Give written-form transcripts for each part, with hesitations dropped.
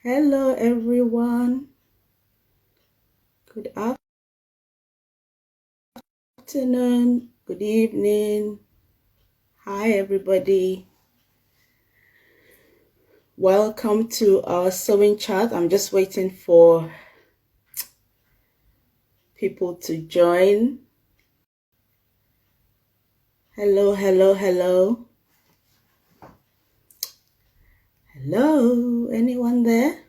Hello everyone. Good afternoon, good evening. Hi everybody. Welcome to our sewing chat. I'm just waiting for people to join. Hello, hello, hello. Hello, anyone there?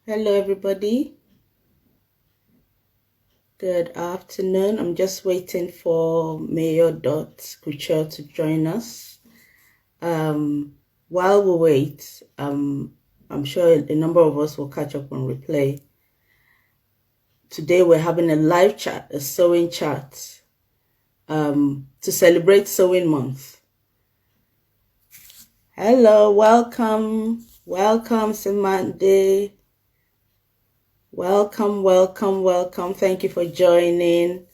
Hello everybody. Good afternoon. I'm just waiting for Mayowa to join us. While we wait, I'm sure a number of us will catch up on replay. Today we're having a live chat, a sewing chat, to celebrate Sewing Month. Hello, welcome, welcome, Samantha. Welcome, welcome, welcome. Thank you for joining.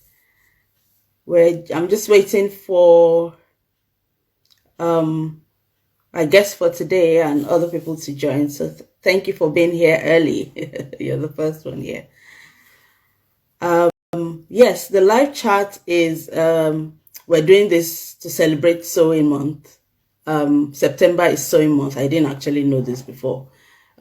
I'm just waiting for I guess for today and other people to join. So thank you for being here early. You're the first one here. Yes, the live chat is we're doing this to celebrate Sewing Month. September is Sewing Month. I didn't actually know this before.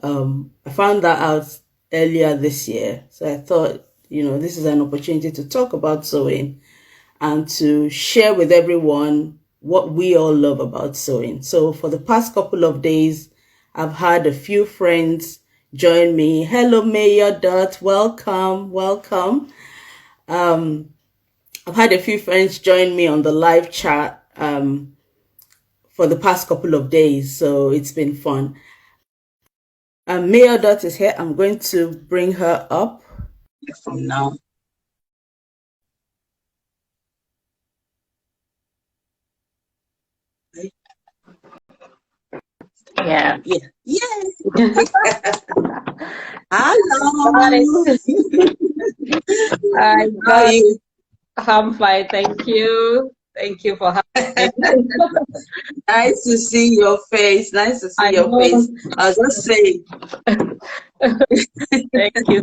I found that out earlier this year. So I thought, this is an opportunity to talk about sewing and to share with everyone what we all love about sewing. So for the past couple of days, I've had a few friends join me. Hello, Mayor. Welcome, welcome. I've had a few friends join me on the live chat for the past couple of days, so it's been fun. Mayor is here. I'm going to bring her up from now. Yeah. Hello. Hi, how are you? I'm fine, thank you. Thank you for having me. Nice to see your face. Nice to see your face. I was just saying. Thank you.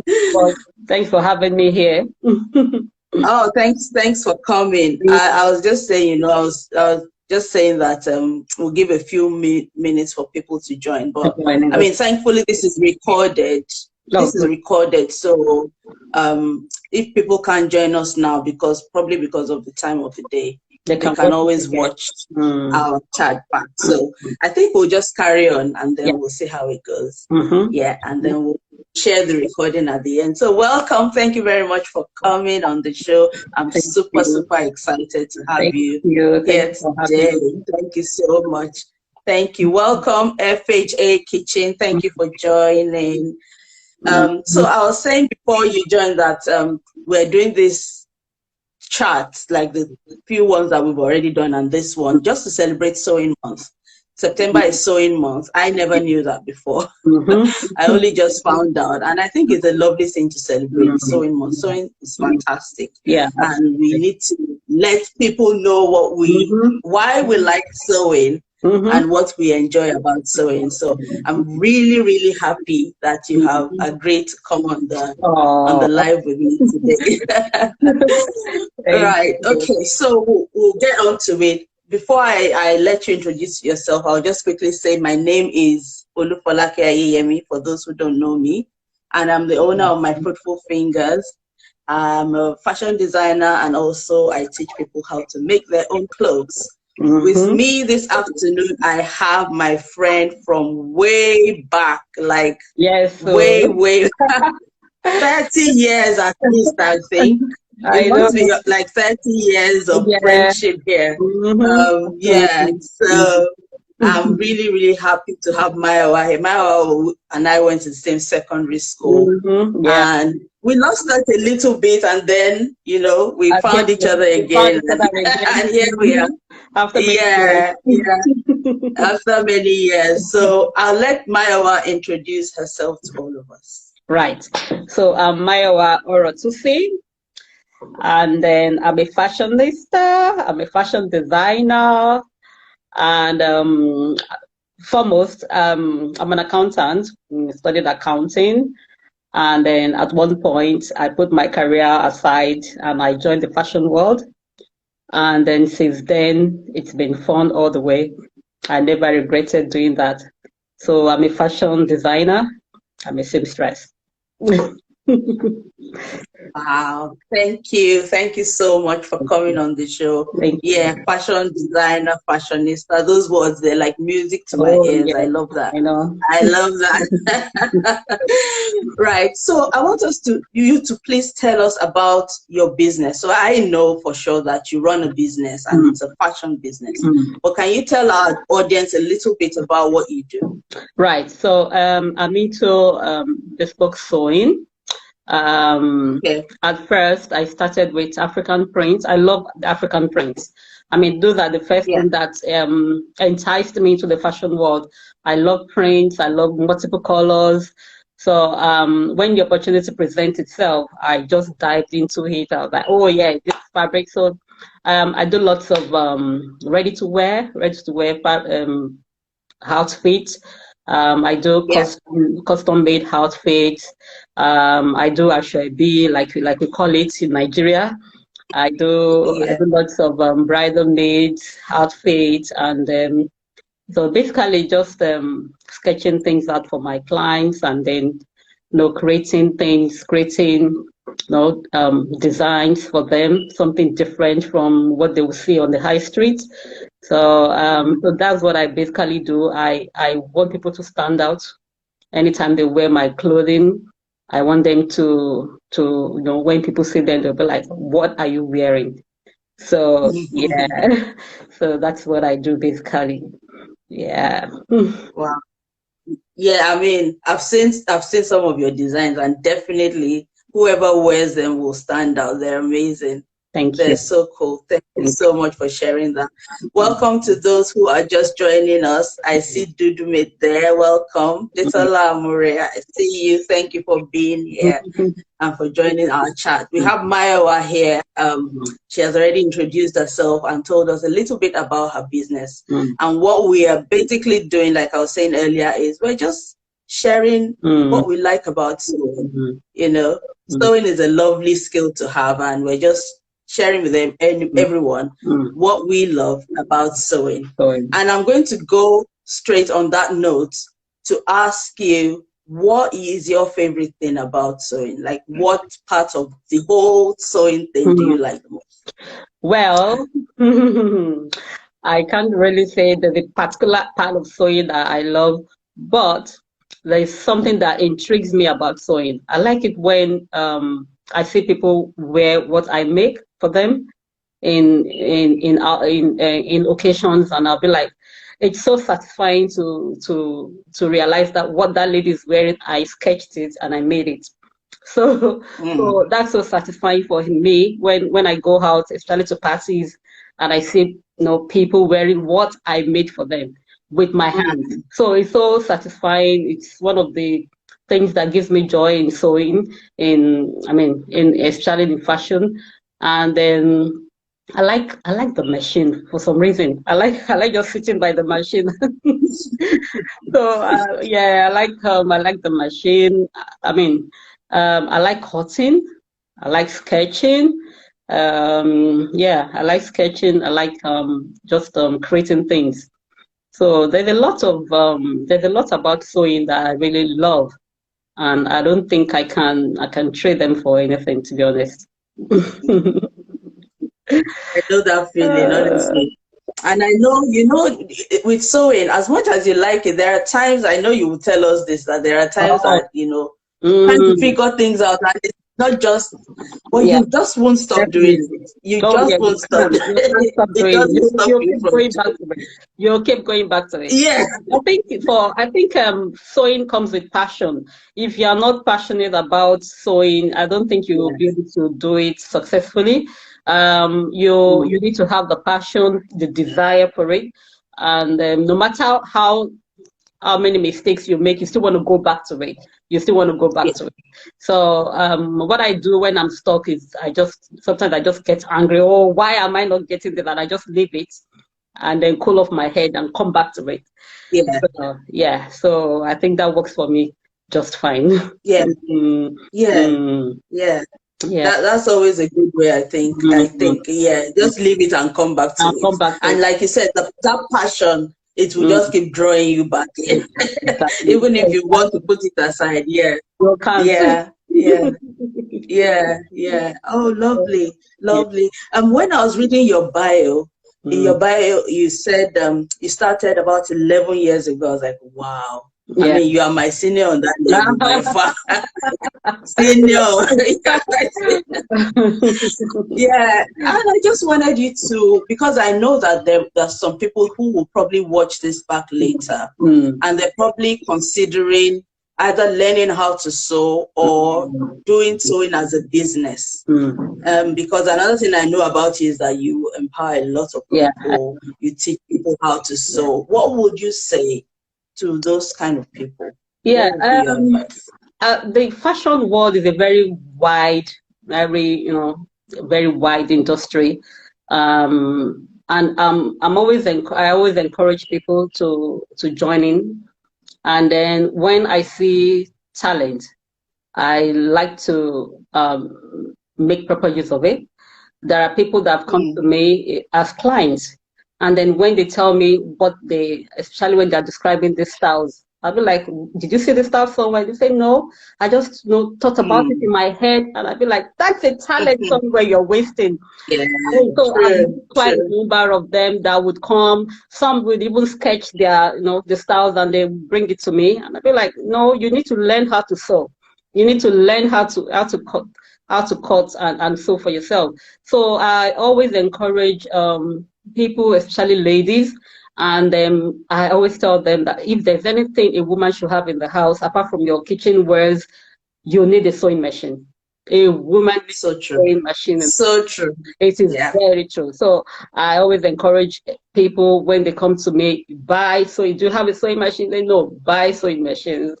Thanks for having me here. Oh, thanks for coming. I was just saying, I was just saying that we'll give a few minutes for people to join. But I mean, thankfully, this is recorded. This is recorded, so if people can't join us now probably because of the time of the day, they can always watch our chat back. So I think we'll just carry on and then we'll see how it goes. Yeah, and then we'll share the recording at the end. So welcome. Thank you very much for coming on the show. I'm super excited to have you here today. Thank you so much. Thank you. Welcome, FHA Kitchen. Thank you for joining. So I was saying before you joined that we're doing this chat, like the few ones that we've already done and this one, just to celebrate Sewing Month. September is Sewing Month. I never knew that before. I only just found out. And I think it's a lovely thing to celebrate Sewing Month. Sewing is fantastic. Yeah. And we need to let people know why we like sewing. And what we enjoy about sewing. So I'm really happy that you have agreed to come on the live with me today. Right. Okay. So we'll get on to it. Before I let you introduce yourself, I'll just quickly say my name is Olufolake Ayeyemi, for those who don't know me, and I'm the owner of My Fruitful Fingers. I'm a fashion designer, and also I teach people how to make their own clothes. With me this afternoon, I have my friend from way back, like way back, 30 years at least, I think. It must be like 30 years of friendship here. So I'm really happy to have Mayowa here. Mayowa and I went to the same secondary school, and we lost that a little bit, and then we found each other again, and here we are. After many years. After many years. So I'll let Mayowa introduce herself to all of us. Right. So I'm Mayowa Orotusi. And then I'm a fashionista, I'm a fashion designer, and foremost, I'm an accountant, studied accounting. And then at one point, I put my career aside and I joined the fashion world. And then since then, it's been fun all the way. I never regretted doing that. So I'm a fashion designer. I'm a seamstress. Wow, thank you. Thank you so much for coming on the show. Yeah, fashion designer, fashionista, those words, they're like music to my ears. Yeah, I love that. I know. I love that. Right. So I want you to please tell us about your business. So I know for sure that you run a business and it's a fashion business. But can you tell our audience a little bit about what you do? Right. So I'm into bespoke sewing. At first, I started with African prints. I love the African prints. I mean, those are the first thing that enticed me into the fashion world. I love prints. I love multiple colors. So when the opportunity presents itself, I just dived into it. I was like, oh yeah, this fabric. So I do lots of ready-to-wear outfits. I do custom-made outfits. I do _B, like we call it in Nigeria. I do lots of bridal made outfits, and so basically just sketching things out for my clients, and then creating designs for them, something different from what they will see on the high street. So so that's what I basically do. I want people to stand out anytime they wear my clothing. I want them to when people see them, they'll be like, what are you wearing? So yeah, so that's what I do basically. Yeah. Wow. Yeah, I mean, I've seen some of your designs, and definitely whoever wears them will stand out. They're amazing. Thank They're you. so cool. Thank you so much for sharing that. Welcome to those who are just joining us. I see Dudumit there. Welcome. Ditola Amure, I see you. Thank you for being here and for joining our chat. We have Mayowa here. She has already introduced herself and told us a little bit about her business. And what we are basically doing, like I was saying earlier, is we're just sharing what we like about sewing. You know, sewing is a lovely skill to have, and we're just sharing with them and everyone what we love about sewing. And I'm going to go straight on that note to ask you, what is your favorite thing about sewing? Like, what part of the whole sewing thing do you like the most? Well, I can't really say there's a particular part of sewing that I love, but there's something that intrigues me about sewing. I like it when I see people wear what I make for them in occasions, and I'll be like, it's so satisfying to realize that what that lady is wearing, I sketched it and I made it. So that's so satisfying for me when I go out, especially to parties, and I see people wearing what I made for them with my hands. So it's so satisfying. It's one of the things that gives me joy in sewing, especially in fashion. And then I like the machine for some reason. I like just sitting by the machine. So yeah, I like the machine. I like cutting. I like sketching. Yeah, I like sketching. I like just creating things. So there's a lot about sewing that I really love, and I don't think I can trade them for anything, to be honest. I know that feeling, honestly. And I know, with sewing, as much as you like it, there are times, I know you will tell us this, that there are times that, trying to figure things out, and it's not just, you just won't stop doing it. You just won't stop. You'll keep going back to it. Yeah. I think sewing comes with passion. If you're not passionate about sewing, I don't think you will be able to do it successfully. You need to have the passion, the desire for it, and no matter how how many mistakes you make, you still want to go back to it. You still want to go back to it. So what I do when I'm stuck is sometimes I just get angry. Oh, why am I not getting that? And I just leave it and then cool off my head and come back to it. Yeah. So I think that works for me just fine. Yeah. Yeah. That's always a good way, I think. Just leave it and come back to it. And like you said, that passion, it will just keep drawing you back in. Even if you want to put it aside. Yeah. Oh, lovely. When I was reading your bio, in your bio you said you started about 11 years ago. I was like, wow. I mean, you are my senior on that level by far. Senior. And I just wanted you to, because I know that there's some people who will probably watch this back later, and they're probably considering either learning how to sew or doing sewing as a business. Because another thing I know about you is that you empower a lot of people. You teach people how to sew. What would you say to those kind of people? The fashion world is a very wide, very wide industry, and I always encourage people to join in. And then when I see talent, I like to make proper use of it. There are people that have come to me as clients, and then when they tell me especially when they're describing these styles, I'll be like, did you see the style somewhere? They say, no, I just thought about it in my head. And I'll be like, that's a talent somewhere you're wasting. So I'm quite a number of them that would come. Some would even sketch their, the styles, and they bring it to me. And I'll be like, no, you need to learn how to sew. You need to learn how to cut and sew for yourself. So I always encourage people, especially ladies, and I always tell them that if there's anything a woman should have in the house, apart from your kitchen wares, you need a sewing machine. A woman needs a sewing machine. So true. It is very true. So I always encourage people when they come to me, buy. So you do have a sewing machine? They know, buy sewing machines.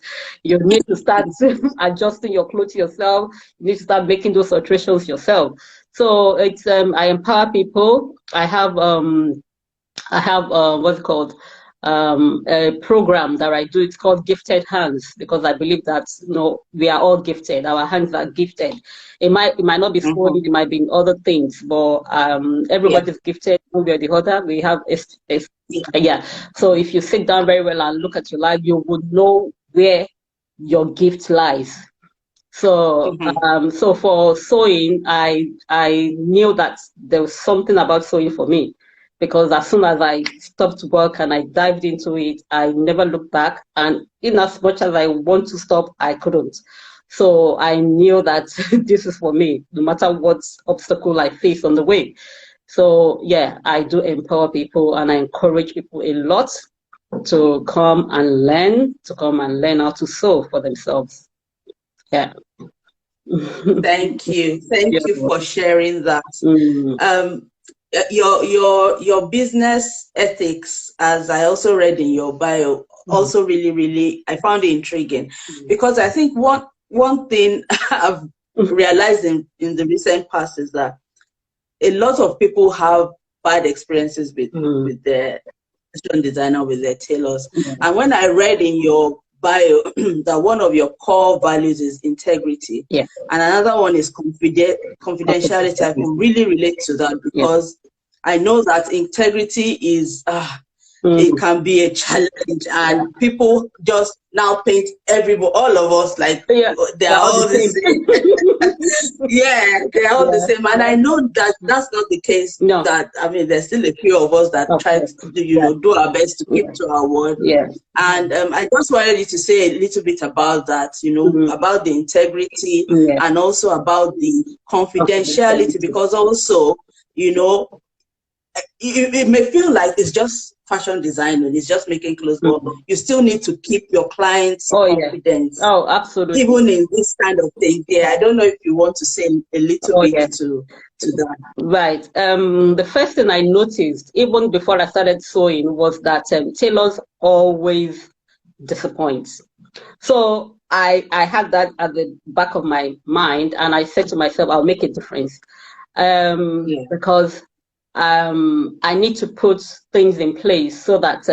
You need to start adjusting your clothes yourself. You need to start making those alterations yourself. So it's I empower people. I have what's it called, a program that I do. It's called Gifted Hands, because I believe that we are all gifted. Our hands are gifted. It might not be sewing, it might be in other things, but everybody's gifted one way or the other. We have So if you sit down very well and look at your life, you would know where your gift lies. So so for sewing, I knew that there was something about sewing for me, because as soon as I stopped work and I dived into it, I never looked back. And in as much as I want to stop, I couldn't. So I knew that this is for me, no matter what obstacle I face on the way. So yeah, I do empower people, and I encourage people a lot to come and learn how to sew for themselves. Yeah. Thank you for sharing that. Your business ethics, as I also read in your bio, also really I found it intriguing, because I think one thing I've realized in the recent past is that a lot of people have bad experiences with their fashion designer, with their tailors. And when I read in your bio that one of your core values is integrity, and another one is confidentiality, I can really relate to that, because I know that integrity is it can be a challenge, and people just now paint everybody, all of us, like they're all the same. They're all the same, and I know that that's not the case. That, I mean, there's still a few of us that try to do our best to keep to our word. And I just wanted you to say a little bit about that, about the integrity, and also about the confidentiality, because also, it may feel like it's just fashion design and it's just making clothes, but you still need to keep your clients' confidence. Oh, absolutely. Even in this kind of thing. I don't know if you want to say a little bit to that. Right. The first thing I noticed, even before I started sewing, was that tailors always disappoint. So I had that at the back of my mind, and I said to myself, I'll make a difference, because I need to put things in place so that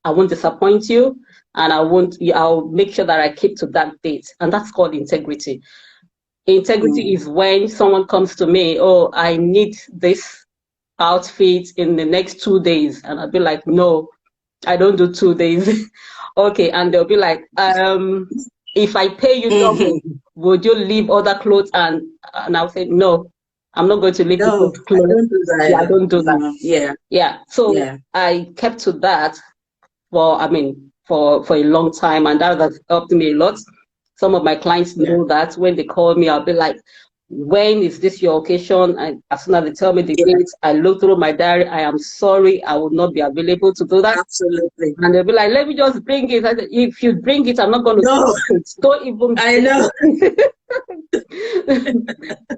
I won't disappoint you, and I'll make sure that I keep to that date. And that's called integrity. Integrity is when someone comes to me, oh, I need this outfit in the next 2 days. And I'll be like, no, I don't do 2 days. Okay. And they'll be like, if I pay you double, would you leave other clothes? And I'll say, no, I'm not going to leave clothes. I don't do that. Yeah, I don't do that. Yeah. So I kept to that for a long time, and that has helped me a lot. Some of my clients know that when they call me, I'll be like, when is this your occasion? And as soon as they tell me the date, I look through my diary. I am sorry, I will not be available to do that. Absolutely. And they'll be like, let me just bring it. I said, if you bring it, I'm not going to do it. Don't even. I know.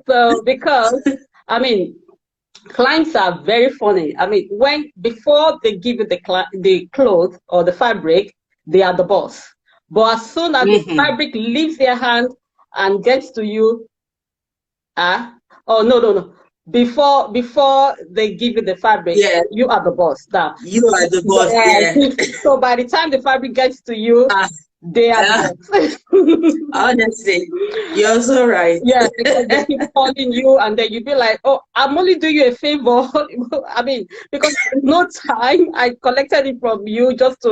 So, because, clients are very funny. Before they give you the clothes or the fabric, they are the boss. But as soon as the fabric leaves their hand and gets to you, no. Before they give you the fabric, you are the boss. Now you are the boss. Yeah. So by the time the fabric gets to you, they are the boss. Honestly, you're so right. Yeah, because they keep calling you, and then you be like, oh, I'm only doing you a favor. Because no time, I collected it from you just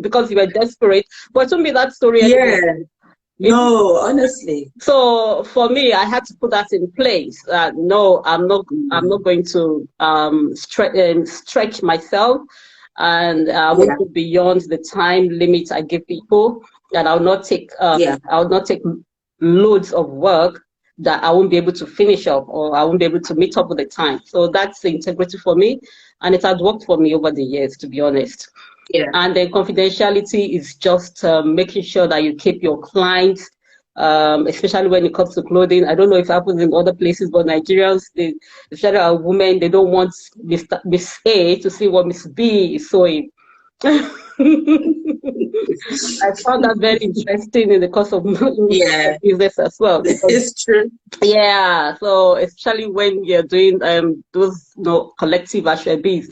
because you were desperate. But to me, that story. No, honestly. So for me, I had to put that in place. No, I'm not going to stretch myself, and I won't go beyond the time limit I give people. And I'll not take loads of work that I won't be able to finish up, or I won't be able to meet up with the time. So that's the integrity for me, and it has worked for me over the years, to be honest. Yeah. And then confidentiality is just making sure that you keep your clients, especially when it comes to clothing. I don't know if it happens in other places, but Nigerians, especially our women, they don't want Miss A to see what Miss B is sewing. I found that very interesting in the course of business as well. It's true. Yeah. So especially when you're doing those collective ashwebis.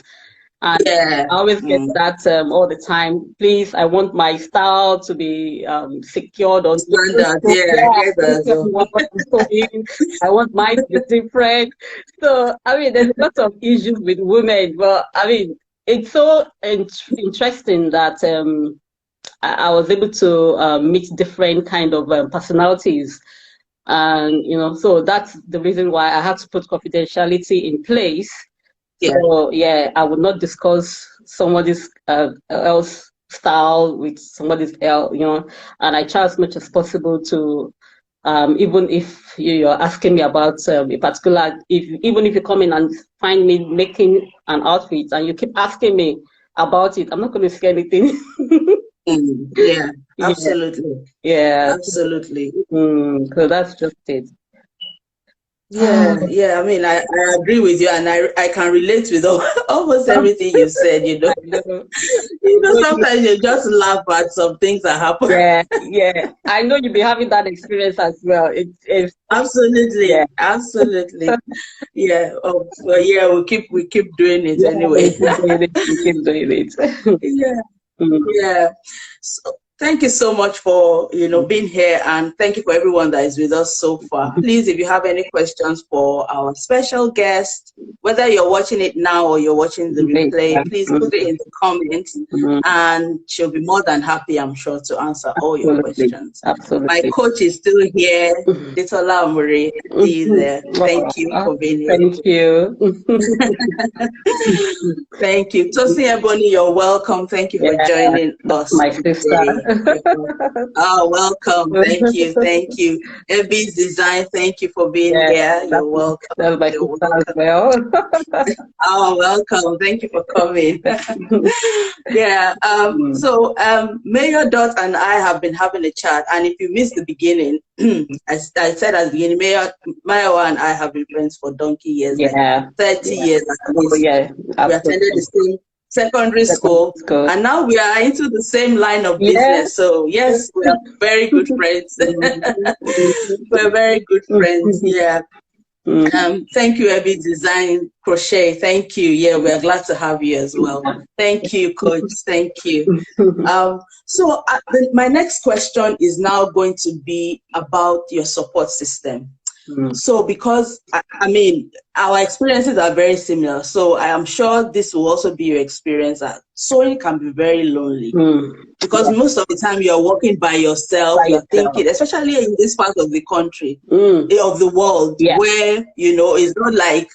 And I always get that all the time. Please, I want my style to be secured on standard. I want mine to be different. So there's lots of issues with women, but it's so interesting that I was able to meet different kind of personalities, and so that's the reason why I had to put confidentiality in place. So I would not discuss somebody's else style with somebody's else, and I try as much as possible to, even if you're asking me about a particular, even if you come in and find me making an outfit and you keep asking me about it, I'm not going to say anything. Absolutely. Absolutely. So that's just it. I agree with you, and I can relate with almost everything you said. Sometimes you just laugh at some things that happen. I know you'll be having that experience as well. It's absolutely, absolutely. We keep doing it anyway. We keep doing it. So, thank you so much for being here, and thank you for everyone that is with us so far. Please, if you have any questions for our special guest, whether you're watching it now or you're watching the replay, please put it in the comments, and she'll be more than happy, I'm sure, to answer all your questions. Absolutely. My coach is still here, Ditola Amuri. He's there. Thank you for being here. Thank you. Thank you. Tosi Ebony, you're welcome. Thank you for joining us. My sister. Oh, welcome. Thank you. Thank you. Ebi's Design, thank you for being here. You're welcome. That's my sister as well. Oh, welcome. Thank you for coming. So Mayor Dot and I have been having a chat, and if you missed the beginning, I said at the beginning, Mayowa and I have been friends for donkey years. 30 years at least. We attended the secondary school, and now we are into the same line of business. So yes, we are very good friends. We're very good friends. Yeah. Thank you, Abby Design Crochet. Thank you. Yeah, we're glad to have you as well. Thank you, Coach. Thank you. So my next question is now going to be about your support system. So because, I mean, our experiences are very similar. So I am sure this will also be your experience that sewing can be very lonely. Because most of the time you're working by yourself, you're thinking, especially in this part of the country, of the world, where, you know, it's not like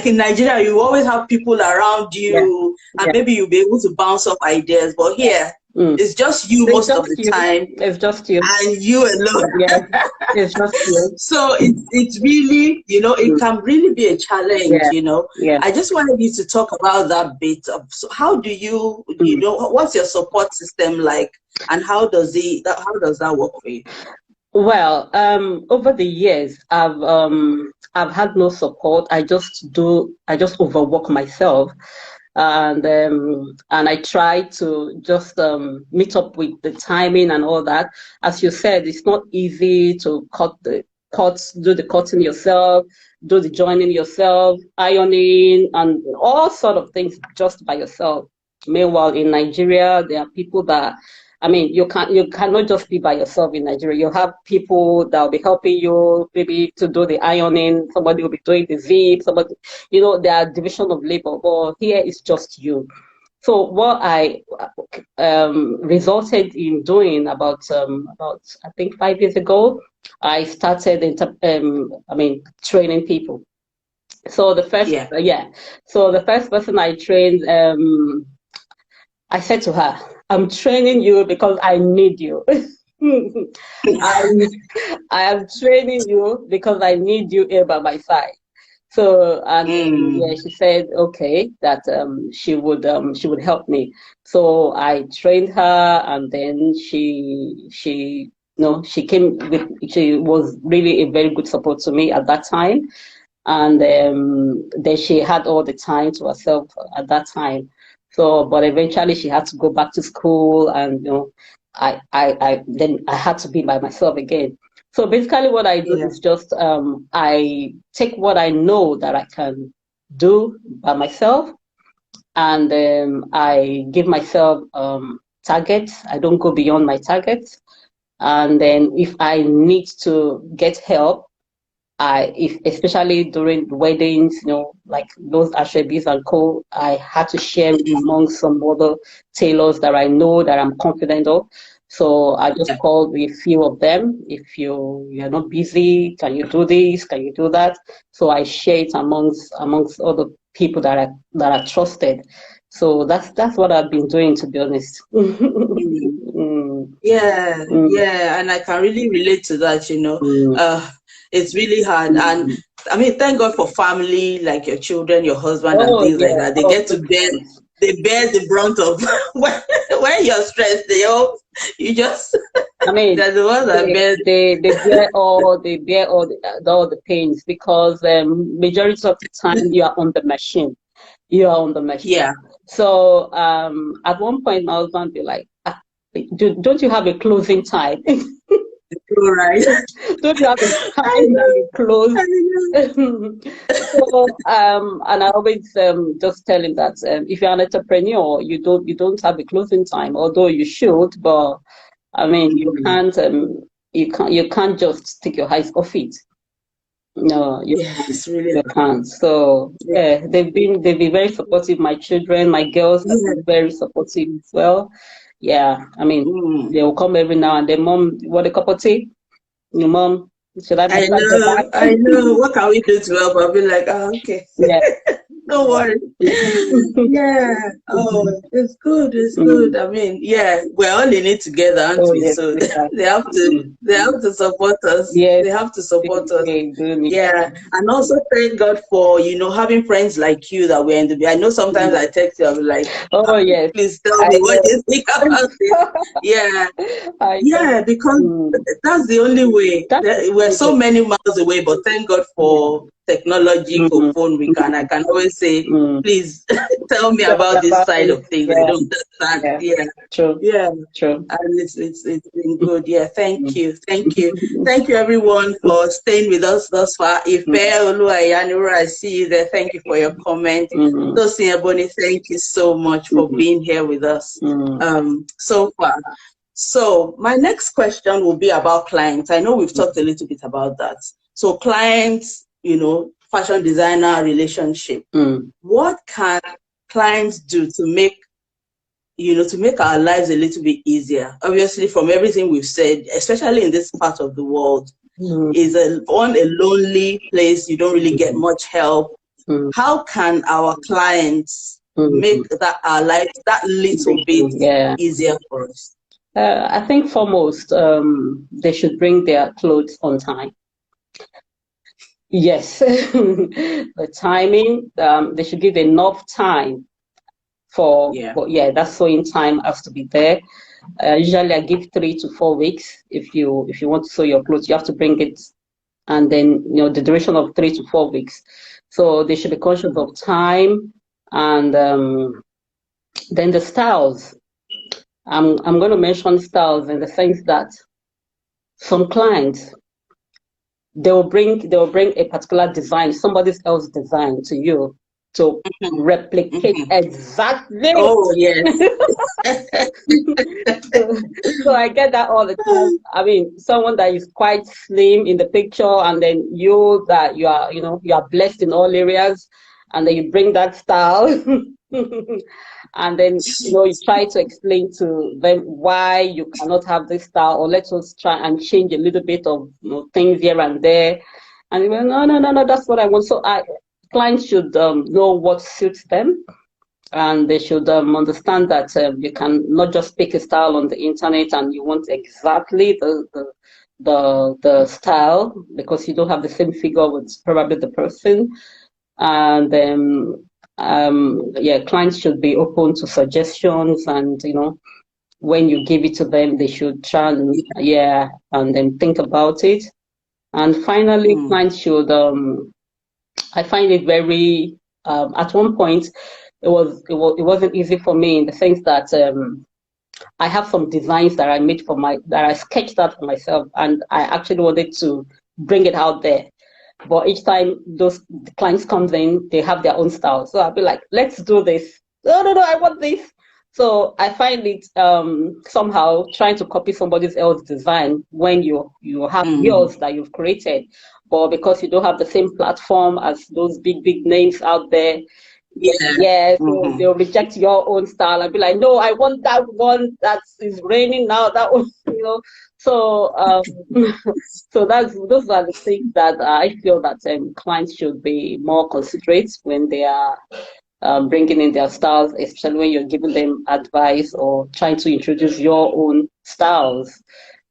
in Nigeria, you always have people around you, and maybe you'll be able to bounce off ideas. But here, it's just you most of the time. It's just you. And you alone. It's just you. So it's really, you know, it can really be a challenge, you know. I just wanted you to talk about that bit of, so how do you, you know, what's your support system like, and how does that work for you? Well, over the years, I've had no support. I just overwork myself, and I try to just meet up with the timing and all that. As you said, it's not easy to do the cutting yourself, do the joining yourself, ironing, and all sort of things just by yourself. Meanwhile, in Nigeria, there are people that, I mean, you cannot just be by yourself in Nigeria. You have people that will be helping you, maybe to do the ironing. Somebody will be doing the zip. Somebody, you know, there are division of labor. But here it's just you. So what I resulted in doing about I think 5 years ago, I started training people. So the first so the first person I trained, I said to her, I'm training you because I need you. I am training you because I need you here by my side. So she said okay that she would help me. So I trained her, and then she was really a very good support to me at that time, and then she had all the time to herself at that time. So, but eventually she had to go back to school, and you know, I had to be by myself again. So basically, what I do is just I take what I know that I can do by myself, and I give myself targets. I don't go beyond my targets, and then if I need to get help, especially during weddings, you know, like those ashebis and co, I had to share among some other tailors that I know, that I'm confident of. So I just called a few of them. If you're not busy, can you do this? Can you do that? So I share it amongst other people that are trusted. So that's what I've been doing, to be honest. Yeah, and I can really relate to that, you know. It's really hard, and I mean, thank God for family, like your children, your husband, and things like that. They get to bear the brunt of when you're stressed. I mean, they're the ones that bear all the pains, because majority of the time you are on the machine. Yeah. So at one point, my husband would be like, don't you have a closing time? Right. Don't you have a time that close? So and I always just tell him that if you're an entrepreneur, you don't have a closing time, although you should, but I mean you can't just take your eyes off it. No, you can't. So they've been very supportive. My children, my girls have been very supportive as well. Yeah, I mean, they will come every now and then. Mom, what a cup of tea? Your mom, should I? I know. What can we do to help? I'll be like, okay. Yeah. Don't worry. Yeah. Oh, it's good. It's good. I mean, we're all in it together, aren't we? Yes, so they have to support us. Yes. They have to support us. Yeah. And also thank God for, you know, having friends like you that we're in the. I know sometimes I text you, I'll be like, yes. Please tell me what you think about it. Because that's the only way. We're so many miles away, but thank God for technology for phone week, and I can always say, please tell me about this side of things. I don't understand. Yeah. True. Yeah. True. And it's been good. Yeah. Thank you. Thank you. Thank you everyone for staying with us thus far. I see you there. Thank you for your comment. Tosin Ebony, thank you so much for being here with us so far. So my next question will be about clients. I know we've talked a little bit about that. So clients, you know, fashion designer relationship. What can clients do to make, you know, to make our lives a little bit easier? Obviously, from everything we've said, especially in this part of the world, is a lonely place. You don't really get much help. How can our clients make that our lives that little bit easier for us? I think foremost, they should bring their clothes on time. Yes, the timing, they should give enough time for that sewing time has to be there. Usually I give 3 to 4 weeks. If you want to sew your clothes, you have to bring it, and then, you know, the duration of 3 to 4 weeks. So they should be conscious of time, and then the styles. I'm going to mention styles in the sense that some clients, they will bring a particular design, somebody else's design to you to replicate exactly. Oh yes. So I get that all the time. I mean, someone that is quite slim in the picture, and then you are blessed in all areas, and then you bring that style. And then, you know, you try to explain to them why you cannot have this style, or let us try and change a little bit of, you know, things here and there. And they go, no, that's what I want. So clients should know what suits them, and they should understand that you can not just pick a style on the internet and you want exactly the style, because you don't have the same figure with probably the person. And clients should be open to suggestions, and, you know, when you give it to them, they should try and then think about it. And finally, clients should I find it very at one point it wasn't easy for me, in the sense that I have some designs that I made that I sketched out for myself, and I actually wanted to bring it out there. But each time the clients come in, they have their own style. So I'll be like, let's do this. No, I want this. So I find it somehow trying to copy somebody else's design when you have yours that you've created. But because you don't have the same platform as those big names out there, so they'll reject your own style. I'll be like, no, I want that one that is raining now. That one, you know. So, so those are the things that I feel that clients should be more considerate when they are bringing in their styles, especially when you're giving them advice or trying to introduce your own styles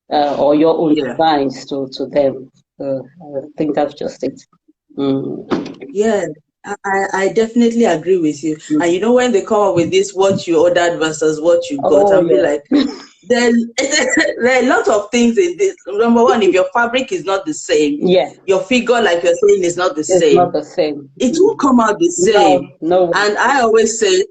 or your own designs to them. I think that's just it. Yeah. I definitely agree with you. And you know, when they come up with this, what you ordered versus what you got, I'll be like, there are a lot of things in this. Number one, if your fabric is not the same, your figure, like you're saying, is not the same. Not the same. It will come out the same. No. And I always say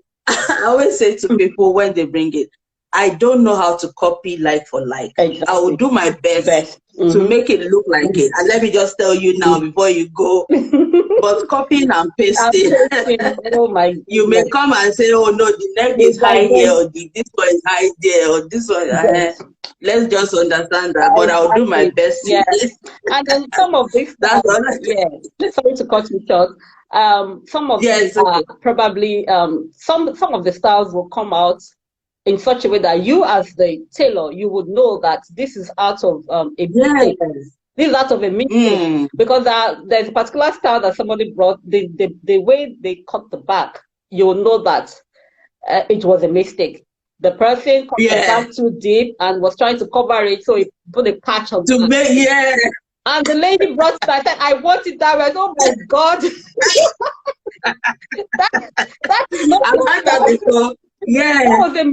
to people when they bring it, I don't know how to copy like for like. Exactly. I will do my best to make it look like it. And let me just tell you now before you go, but copying and pasting, oh my goodness. You may come and say, oh no, the neck is high here, or this one is high there, or this one. Let's just understand that, but I'll do my best. Yes. And then some of this, sorry to cut you short. Some of these probably some of the styles will come out in such a way that you, as the tailor, you would know that this is out of a mistake. This is out of a mistake, because there's a particular style that somebody brought. The way they cut the back, you'll know that it was a mistake. The person cut the back too deep and was trying to cover it, so he put a patch on it. And the lady brought it. I said, I want it that way. Oh my God. that is not I've had that before. Yeah. That was a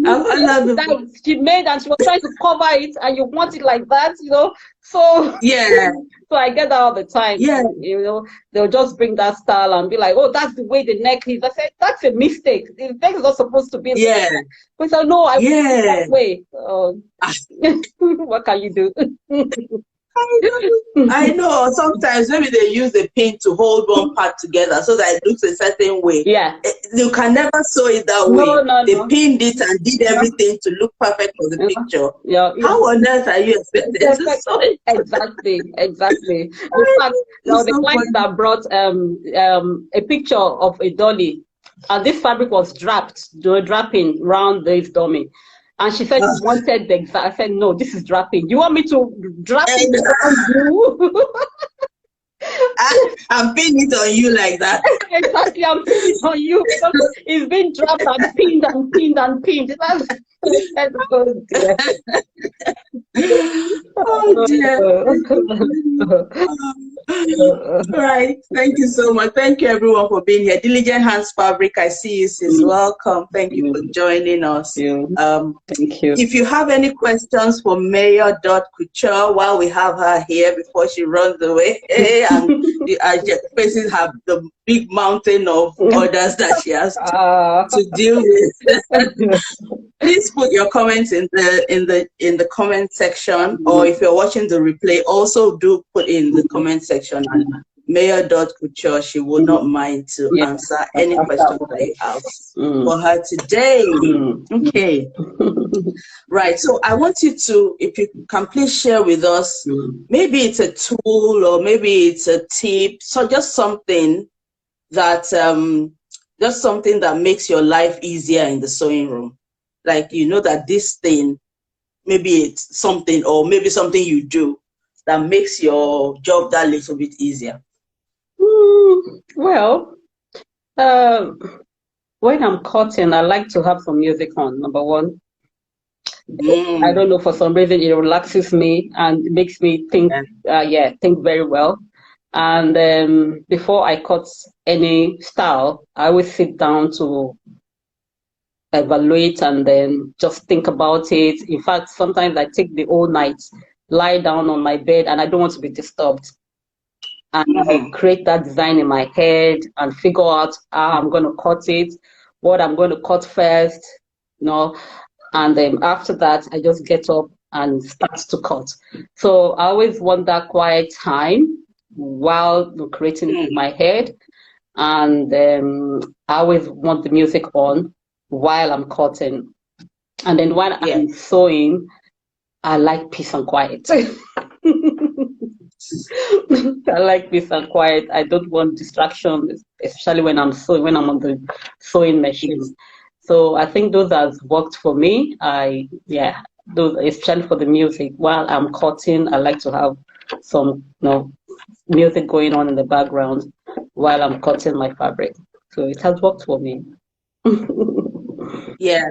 love that she made, and she was trying to cover it, and you want it like that, you know. So yeah. so I get that all the time. Yeah. You know, they'll just bring that style and be like, "Oh, that's the way the neck is." I said, "That's a mistake. The neck is not supposed to be." Yeah. But so no, I want it Yeah. that way. What can you do? I know. Sometimes maybe they use the pin to hold one part together so that it looks a certain way. Yeah. You can never sew it that way. No. They pinned it and did everything to look perfect for the picture. Yeah. How on earth are you expected to sew it? Exactly. In fact, there was a client that brought a picture of a dolly, and this fabric was draping around this dummy. And she said she wanted the exact. I said, no, this is draping. You want me to drap it around you? I'm pinning it on you like that. Exactly, I'm pinning it on you. It's been dropped and pinned and pinned and pinned. Oh dear. Right. Thank you so much. Thank you everyone for being here. Diligent Hands Fabric, I see you, sis. Welcome. Thank you for joining us. Thank you. If you have any questions for Mayor.Couture while we have her here before she runs away, and the 𝒔𝒑𝒂𝒂 have the big mountain of orders that she has to deal with. Please put your comments in the comment section, or if you're watching the replay, also do put in the comment section. And Mayor.Couture, she will not mind to answer any question that you have for her today. Okay. Right. So I want you to, if you can please share with us, maybe it's a tool or maybe it's a tip. So just something that makes your life easier in the sewing room. Like, you know that this thing, maybe it's something, or maybe something you do that makes your job that little bit easier. Well, when I'm cutting, I like to have some music on, number one. I don't know, for some reason it relaxes me and makes me think, think very well. And before I cut any style, I always sit down to evaluate and then just think about it. In fact, sometimes I take the whole night, lie down on my bed, and I don't want to be disturbed. And I create that design in my head and figure out how I'm going to cut it, what I'm going to cut first, you know. And then after that, I just get up and start to cut. So I always want that quiet time while creating it in my head. And I always want the music on while I'm cutting. And then when I'm sewing, I like peace and quiet. I like peace and quiet. I don't want distraction, especially when I'm sewing, when I'm on the sewing machine. So I think those have worked for me. Those, especially for the music. While I'm cutting, I like to have some, music going on in the background while I'm cutting my fabric. So it has worked for me. Yeah,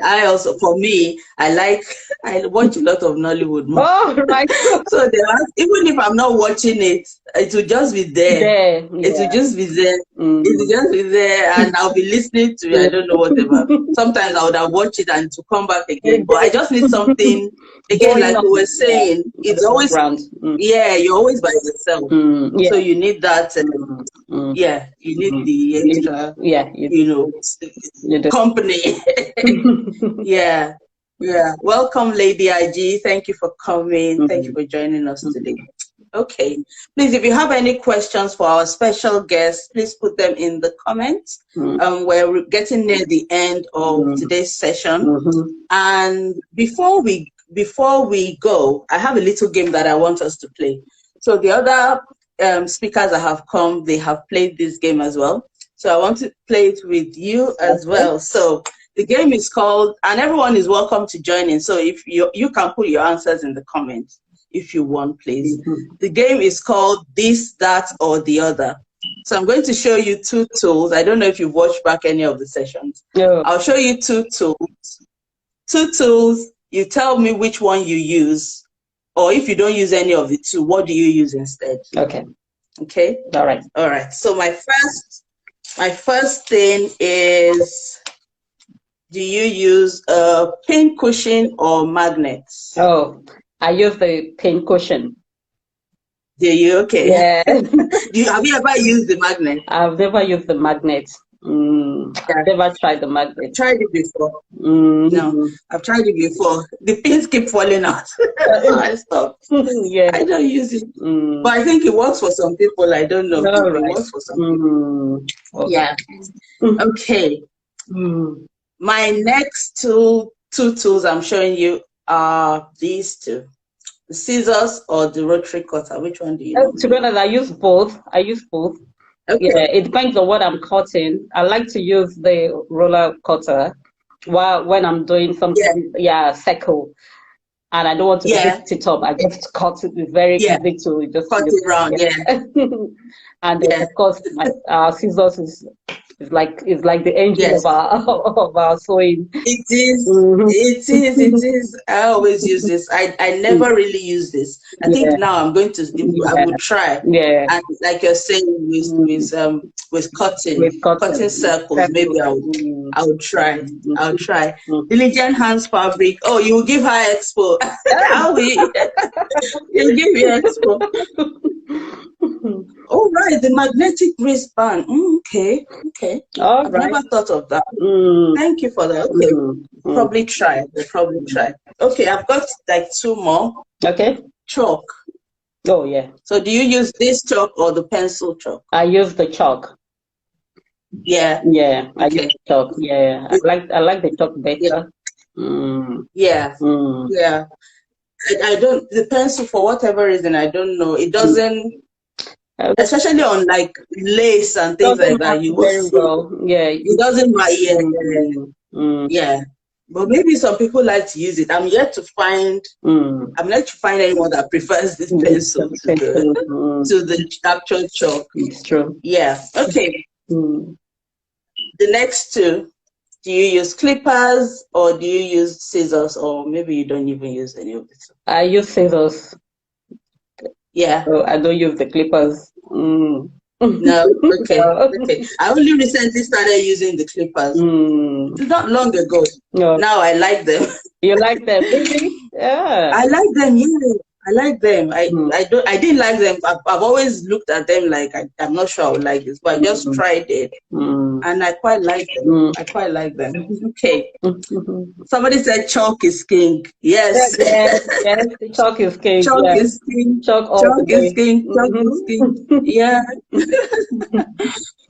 I also, for me, I watch a lot of Nollywood movies. Oh, right. So even if I'm not watching it, it will just be there. It will just be there. It will just be there, and I'll be listening to it. I don't know whatever. Sometimes I would have watched it and to come back again, but I just need something again, like we were saying. It's always you're always by yourself, so you need that. You need the extra, company. Welcome, Lady IG. Thank you for coming. Thank you for joining us today. Okay, please, if you have any questions for our special guests, please put them in the comments. We're getting near the end of today's session, and before we go, I have a little game that I want us to play. So the other speakers that have come, they have played this game as well. So I want to play it with you as well. So the game is called, and everyone is welcome to join in. So if you can put your answers in the comments if you want, please. The game is called This, That, or the Other. So I'm going to show you two tools. I don't know if you've watched back any of the sessions. I'll show you two tools. Two tools. You tell me which one you use, or if you don't use any of the two, what do you use instead? Okay. All right. So my first thing is Do you use a pin cushion or magnets? Oh, I use the pin cushion. Do you? Okay. Yeah. Have you ever used the magnet? I've never used the magnet. I've never tried the magnet. I've tried it before. No, I've tried it before. The pins keep falling out. So I stopped. Yeah. I don't use it. But I think it works for some people. I don't know. All right. It works for some people. Okay. Yeah. Okay. My next two tools I'm showing you are these two. The scissors or the rotary cutter. Which one do you use? To be honest, I use both. Okay. Yeah, it depends on what I'm cutting. I like to use the roller cutter when I'm doing something, circle, and I don't want to lift it up. I just cut it. It's very easy to just cut it around. And then, of course, my scissors is like the engine of our sewing. It is. It is. I always use this. I never really use this. I think now I'm going to. I would try. Yeah. And like you're saying with cutting circles, maybe I would try. I'll try. Diligent Hands Fabric. Oh, you will give her expo. How we? You give me expo. Oh right, the magnetic wristband. Okay. All I've right. never thought of that. Thank you for that. Okay, probably try. We'll probably try. Okay, I've got like two more. Okay. Chalk. Oh yeah. So do you use this chalk or the pencil chalk? I use the chalk. Yeah. Yeah, I use the chalk. Yeah, I like the chalk better. Yeah. I don't, the pencil, for whatever reason, I don't know, it doesn't, especially on like lace and things like that, you very well. Yeah, it doesn't matter. Yeah, but maybe some people like to use it. I'm yet to find anyone that prefers this pencil to the actual chalk. It's true. Yeah. Okay. The next two. Do you use clippers or do you use scissors, or maybe you don't even use any of this? I use scissors. Yeah. So I don't use the clippers. No, okay. Okay. I only recently started using the clippers. It's not long ago. No. Now I like them. You like them? Yeah. I like them, yeah. I like them. I didn't like them. I've always looked at them like I'm not sure I would like this, but I just tried it and I quite like them. I quite like them. Okay. Somebody said chalk is king. Yes. Yes, chalk is king. Chalk is king. Chalk is king. Chalk is king. Yeah.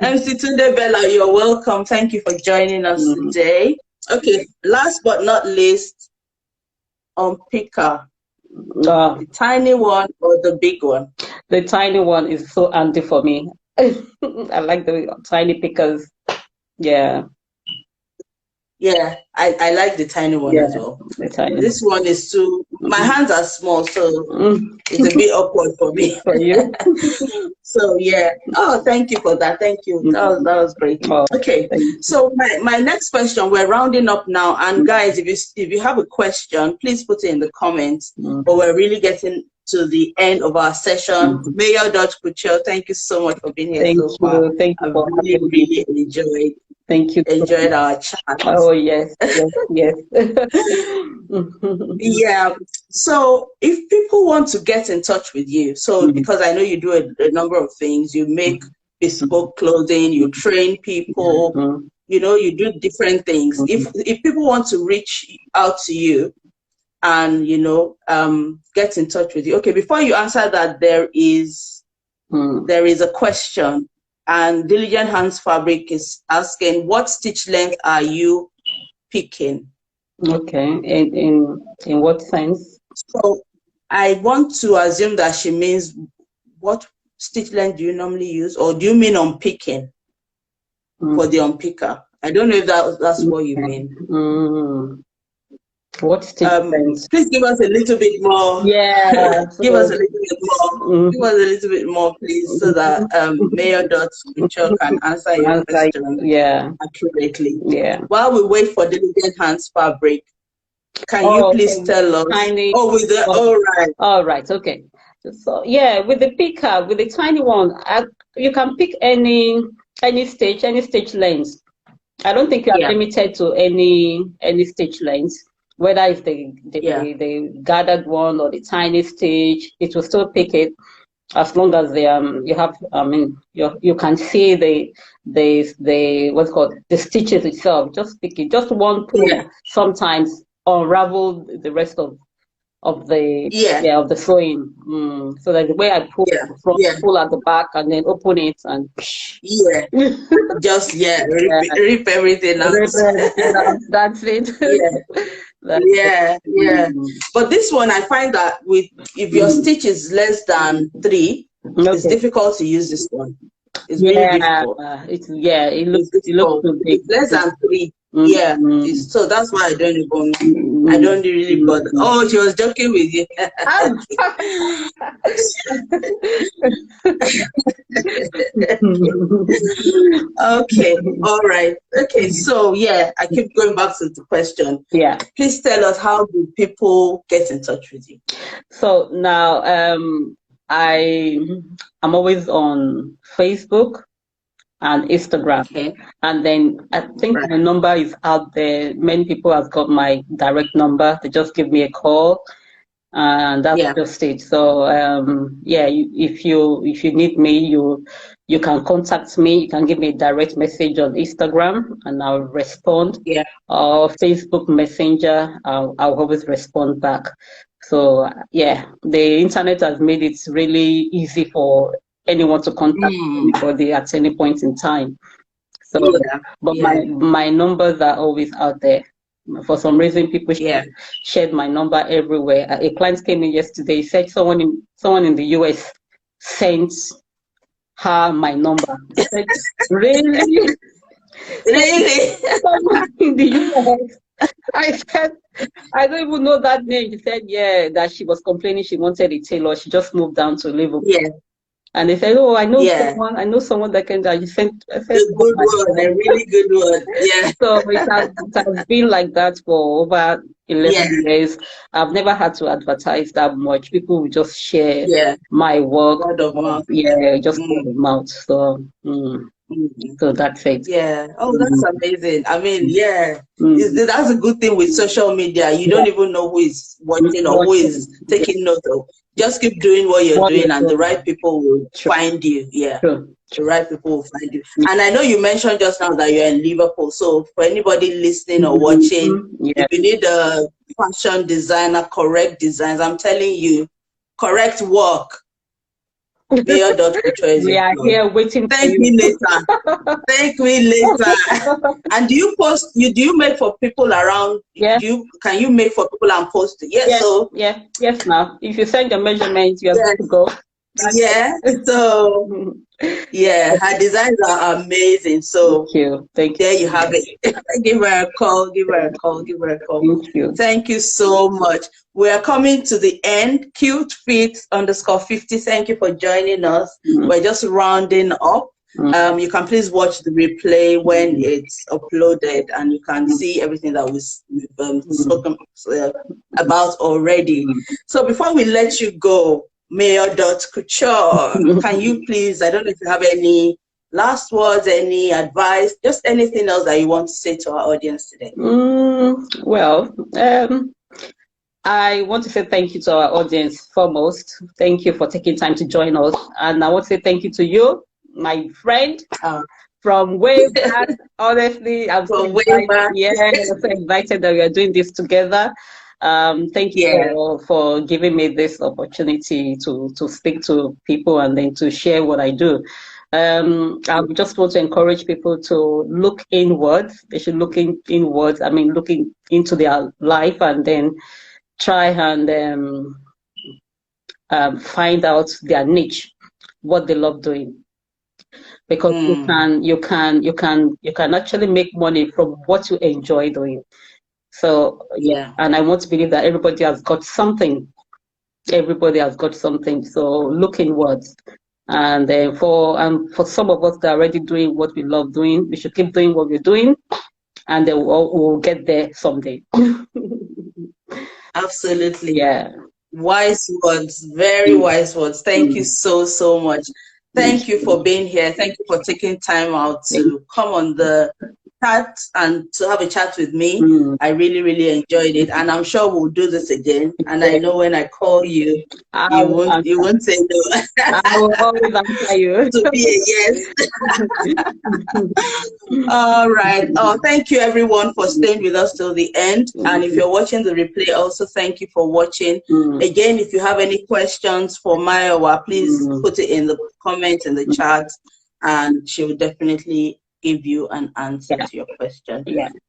MC Tunde Bella, you're welcome. Thank you for joining us today. Okay. Last but not least, picker. The tiny one or the big one? The tiny one is so handy for me. I like the tiny pickers. Yeah. Yeah, I like the tiny one as well. This one is too, my hands are small, so it's a bit awkward for me. For you. So yeah. Oh, thank you for that. Thank you. That was great. Okay. So my next question, we're rounding up now, and guys, if you have a question, please put it in the comments. But we're really getting to the end of our session. Mayowa.Couture, thank you so much for being here so far. Thank you. I've really enjoyed. Thank you. Enjoyed our chat. Oh yes. Yeah. So if people want to get in touch with you, because I know you do a number of things, you make bespoke clothing, you train people, you know, you do different things. If people want to reach out to you and, you know, get in touch with you. Okay, before you answer that, there is a question. And Diligent Hands Fabric is asking, what stitch length are you picking? Okay, in what sense? So I want to assume that she means, what stitch length do you normally use? Or do you mean unpicking for the unpicker? I don't know if that's what you mean. What stitch length? Please give us a little bit more. Yeah. Give us a little bit more. Give us a little bit more, please, so that Mayor.Couture can answer your question accurately. Yeah. While we wait for Diligent Hands Fabric, can you please tell us? All right. Okay. So yeah, with the picker, with the tiny one, you can pick any stitch length. I don't think you are limited to any stitch length, whether it's the gathered one or the tiny stitch, it will still pick it as long as you have, I mean, you can see the what's called the stitches itself. Just pick it, just one pull. Sometimes unravel the rest of the sewing. So that the way I pull the front, pull at the back, and then open it and just rip everything out. That's it. But this one, I find that if your stitch is less than 3, it's difficult to use this one. It's really difficult. It looks too big. It's less than 3. So that's why I don't really bother. Oh, she was joking with you. Okay, all right. Okay, so I keep going back to the question. Please tell us, how do people get in touch with you? So now I'm always on Facebook and Instagram, and then I think my number is out there. Many people have got my direct number. They just give me a call, and that's just it. So if you need me, you can contact me. You can give me a direct message on Instagram, and I'll respond. Or Facebook Messenger, I'll always respond back. So the internet has made it really easy for anyone to contact anybody at any point in time. So, but my numbers are always out there. For some reason, people shared my number everywhere. A client came in yesterday. He said someone in the US sent her my number. I said, really? Really? Someone in the US. I said, I don't even know that name. She said, that she was complaining she wanted a tailor. She just moved down to Liverpool. And they said, oh, I know someone that can do. I said, a good one, a really good one. So it has been like that for over 11 years. I've never had to advertise that much. People will just share my work. Word of mouth. Just word of mouth. So so that's it. Oh, that's amazing. I mean, that's a good thing with social media. You don't even know who is watching or who is taking note of. Just keep doing what you're doing, and the right people will find you. The right people will find you. And I know you mentioned just now that you're in Liverpool. So for anybody listening or watching, if you need a fashion designer, correct designs, I'm telling you, correct work. 𝒂𝒚𝒐𝒓𝒅𝒐𝒕. We are here waiting. Thank me later. Thank me later. And do you post? Do you make for people around? Can you make for people and post it? Yes. Now, if you send your measurements, you are good to go. So her designs are amazing. So thank you. There you have it. Give her a call. Thank you. Thank you so much. We are coming to the end. @cutefit_50. Thank you for joining us. We're just rounding up. You can please watch the replay when it's uploaded, and you can see everything that we've spoken about already. So before we let you go, Mayowa, can you please, I don't know if you have any last words, any advice, just anything else that you want to say to our audience today? I want to say thank you to our audience foremost. Thank you for taking time to join us. And I want to say thank you to you, my friend, from way back. Honestly, I'm so excited that we are doing this together. Thank you for giving me this opportunity to speak to people and then to share what I do. I just want to encourage people to look inwards. They should look inwards. I mean, looking into their life, and then try and find out their niche, what they love doing. Because you can actually make money from what you enjoy doing. So and I want to believe that everybody has got something. Everybody has got something. So look inwards. And for some of us that are already doing what we love doing, we should keep doing what we're doing, and then we'll get there someday. Absolutely. Wise words, very wise words. Thank you so much. Thank you for being here. Thank you for taking time out to come on the chat and to have a chat with me. I really, really enjoyed it, and I'm sure we'll do this again. And I know when I call you, you won't say no. I will always answer you. To be a yes. All right. Oh, thank you everyone for staying with us till the end. And if you're watching the replay, also thank you for watching. Again, if you have any questions for Mayowa, please put it in the comments in the chat, and she will definitely give you an answer to your question.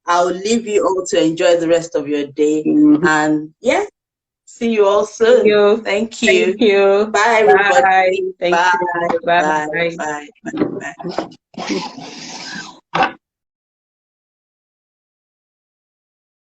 I'll leave you all to enjoy the rest of your day. And see you all soon. Thank you. Thank you. Bye, everybody. Bye. Thank Bye. you. Bye. Bye. Bye. Bye. Bye.